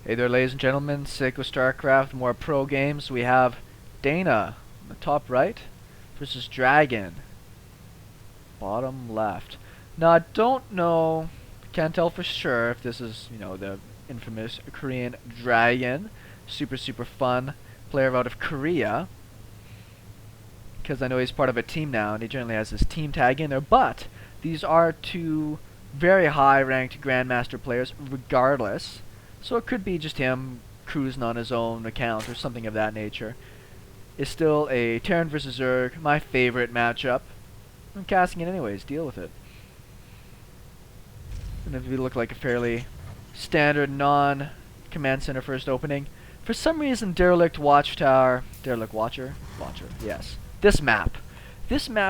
Hey there, ladies and gentlemen. SeKo Starcraft, more pro games. We have DaNa on the top right versus Dragon, bottom left. Now, I don't know, can't tell for sure if this is, the infamous Korean Dragon. Super fun player out of Korea. Because I know he's part of a team now, and he generally has his team tag in there. But these are two very high-ranked Grandmaster players, regardless. So it could be just him cruising on his own account or something of that nature. It's still a Terran versus Zerg, my favorite matchup. I'm casting it anyways, deal with it. And if we look like a fairly standard non-command center first opening. For some reason, Derelict Watchtower, Derelict Watcher, yes. This map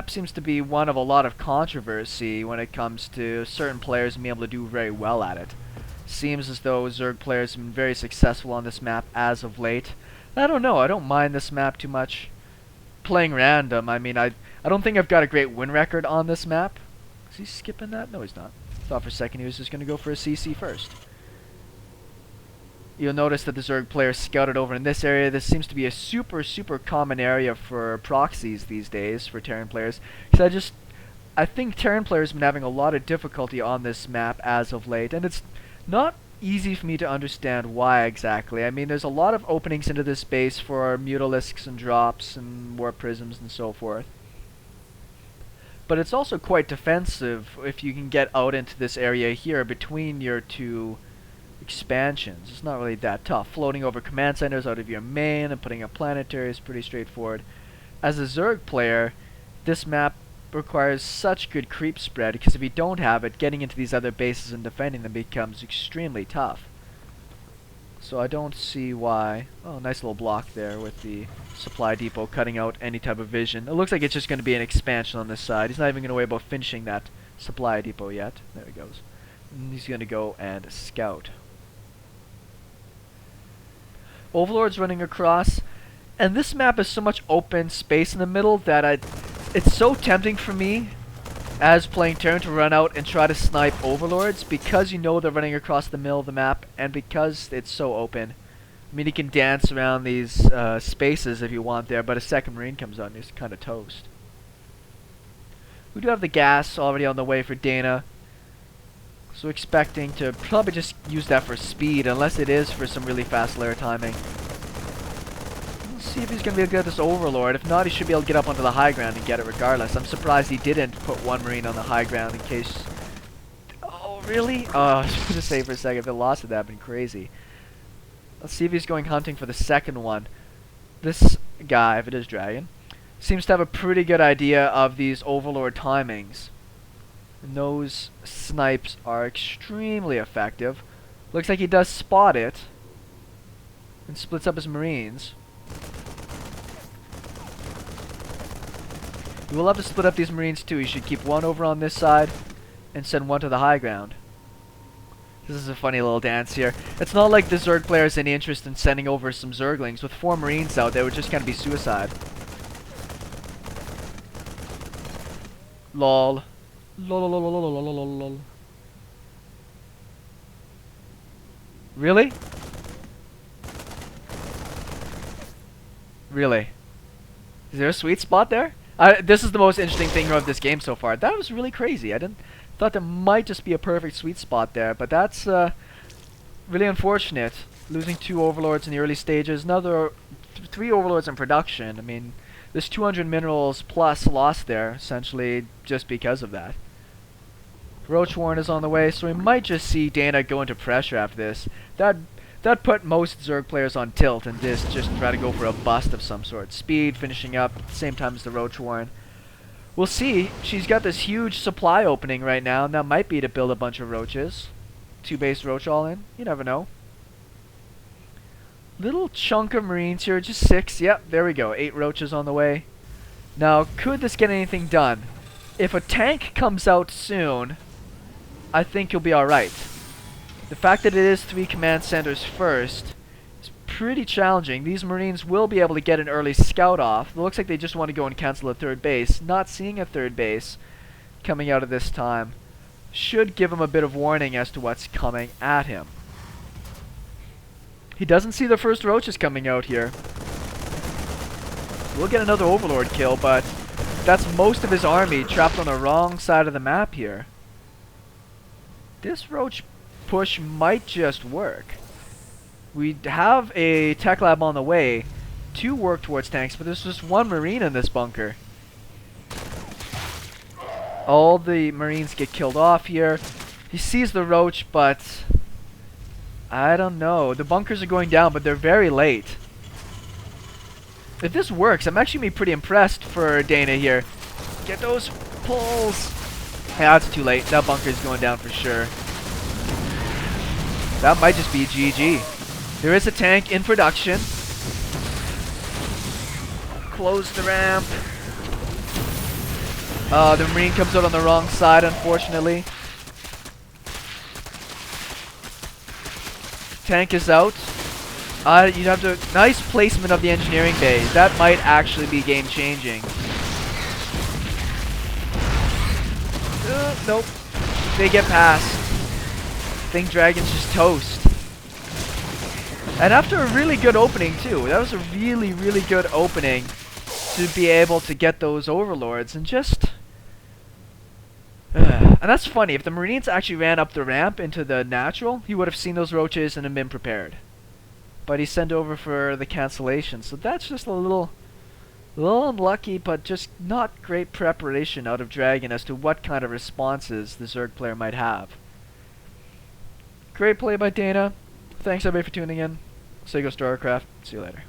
seems to be one of a lot of controversy when it comes to certain players being able to do very well at it. Seems as though Zerg players have been very successful on this map as of late. I don't know, I don't mind this map too much. Playing random, I mean, I don't think I've got a great win record on this map. Is he skipping that? No, he's not. Thought for a second he was just going to go for a CC first. You'll notice that the Zerg player scouted over in this area. This seems to be a super common area for proxies these days for Terran players. Because I think Terran players have been having a lot of difficulty on this map as of late, and it's not easy for me to understand why exactly. I mean, there's a lot of openings into this base for mutalisks and drops and warp prisms and so forth. But it's also quite defensive if you can get out into this area here between your two expansions. It's not really that tough. Floating over command centers out of your main and putting up planetary is pretty straightforward. As a Zerg player, this map requires such good creep spread, because if you don't have it, getting into these other bases and defending them becomes extremely tough. So I don't see why. Oh, nice little block there with the supply depot cutting out any type of vision. It looks like it's just going to be an expansion on this side. He's not even going to worry about finishing that supply depot yet. There he goes. And he's going to go and scout. Overlords running across, and this map is so much open space in the middle that it's so tempting for me as playing Terran to run out and try to snipe Overlords, because you know they're running across the middle of the map and because it's so open. I mean, you can dance around these spaces if you want there, but a second Marine comes out and he's kind of toast. We do have the gas already on the way for DaNa, so expecting to probably just use that for speed, unless it is for some really fast layer timing. See if he's going to be able to get this Overlord. If not, he should be able to get up onto the high ground and get it regardless. I'm surprised he didn't put one Marine on the high ground in case... Oh, really? Oh, I was going to say for a second, if it lost it, that would have been crazy. Let's see if he's going hunting for the second one. This guy, if it is Dragon, seems to have a pretty good idea of these Overlord timings. And those snipes are extremely effective. Looks like he does spot it and splits up his Marines. You will have to split up these Marines too. You should keep one over on this side and send one to the high ground. This is a funny little dance here. It's not like the Zerg player has any interest in sending over some Zerglings. With 4 Marines out, they would just kind of be suicide. Lol. Lol. Really? Really? Is there a sweet spot there? This is the most interesting thing of this game so far. That was really crazy. Thought there might just be a perfect sweet spot there, but that's really unfortunate. Losing 2 Overlords in the early stages, another 3 Overlords in production. I mean, there's 200 minerals plus lost there, essentially just because of that. Roach Warren is on the way, so we might just see DaNa go into pressure after this. That put most Zerg players on tilt and just try to go for a bust of some sort. Speed finishing up at the same time as the Roach Warren. We'll see. She's got this huge supply opening right now, and that might be to build a bunch of roaches. 2 base roach all in. You never know. Little chunk of Marines here, just 6. Yep, there we go. 8 roaches on the way. Now, could this get anything done? If a tank comes out soon, I think you'll be alright. The fact that it is 3 command centers first is pretty challenging. These Marines will be able to get an early scout off. It looks like they just want to go and cancel a 3rd base. Not seeing a 3rd base coming out of this time should give him a bit of warning as to what's coming at him. He doesn't see the first roaches coming out here. We'll get another overlord kill, but that's most of his army trapped on the wrong side of the map here. This roach push might just work. We have a tech lab on the way to work towards tanks, but there's just one marine in this bunker. All the marines get killed off here. He sees the roach, but I don't know. The bunkers are going down, but they're very late. If this works, I'm actually pretty impressed for DaNa here. Get those pulls. Yeah, it's too late. That bunker's going down for sure. That might just be GG. There is a tank in production. Close the ramp. The marine comes out on the wrong side, unfortunately. Tank is out. You have the nice placement of the engineering bays. That might actually be game changing. Nope. They get past. Think Dragon's just toast. And after a really good opening too. That was a really, really good opening to be able to get those overlords and just... and that's funny. If the Marines actually ran up the ramp into the natural, he would have seen those roaches and have been prepared. But he sent over for the cancellation. So that's just a little unlucky, but just not great preparation out of Dragon as to what kind of responses the Zerg player might have. Great play by DaNa. Thanks everybody for tuning in. SeKo Starcraft. See you later.